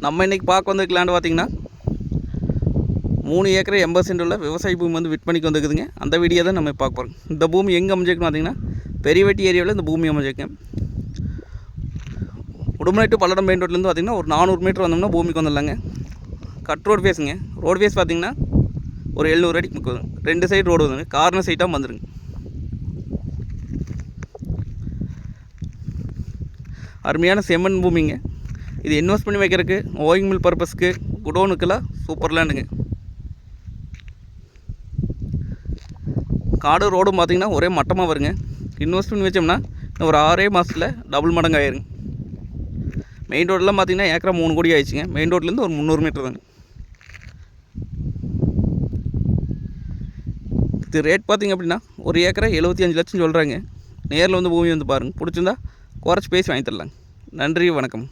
நம்ம இன்றைக்கி பார்க்க வந்திருக்க லேண்டு பார்த்திங்கன்னா 3 ஏக்கர் 80 சென்ட் உள்ள விவசாய பூமி வந்து விற்பனைக்கு வந்துருக்குதுங்க. அந்த வீடியோ தான் நம்ம பார்க்க போகிறோம். இந்த பூமி எங்கே அமைஞ்சிருக்குன்னு பார்த்திங்கன்னா பெரியவெட்டி ஏரியாவில் இந்த பூமி அமைஞ்சிருக்கேன். உடுமலை டு பல்லடம் மெயின் ரோட்லேருந்து பார்த்திங்கன்னா ஒரு 400 மீட்டர் வந்தோம்னா பூமிக்கு வந்துடலாங்க. கட் ரோடு ஃபேஸுங்க. ரோடு ஃபேஸ் பார்த்திங்கன்னா ஒரு 700 அடிக்கு முக்குது. 2 சைடு ரோடு வந்துங்க. கார்னர் சைட்டாக வந்துருங்க. அருமையான செம்மண் பூமிங்க. இது இன்வெஸ்ட் பண்ணி வைக்கிறதுக்கு ஓயிங் மில் பர்பஸ்க்கு குடோனுக்கெல்லாம் சூப்பர் லேண்டுங்க. காடு ரோடும் பார்த்திங்கன்னா ஒரே மட்டமாக வருங்க. இன்வெஸ்ட் பண்ணி வச்சோம்னா ஒரு 6 மாதத்தில் டபுள் மடங்கு ஆயிருங்க. மெயின் ரோடெலாம் பார்த்திங்கன்னா ஏக்கரா 3 கோடி ஆயிடுச்சுங்க. மெயின் ரோட்லேருந்து ஒரு 300 மீட்டர் தாங்க. இது ரேட் பார்த்திங்க அப்படின்னா ஒரு ஏக்கரா 75 லட்சம் சொல்கிறாங்க. நேரில் வந்து பூமி வந்து பாருங்கள். பிடிச்சிருந்தா குறைச்சி பேசி வாங்கி தரலாங்க. நன்றி, வணக்கம்.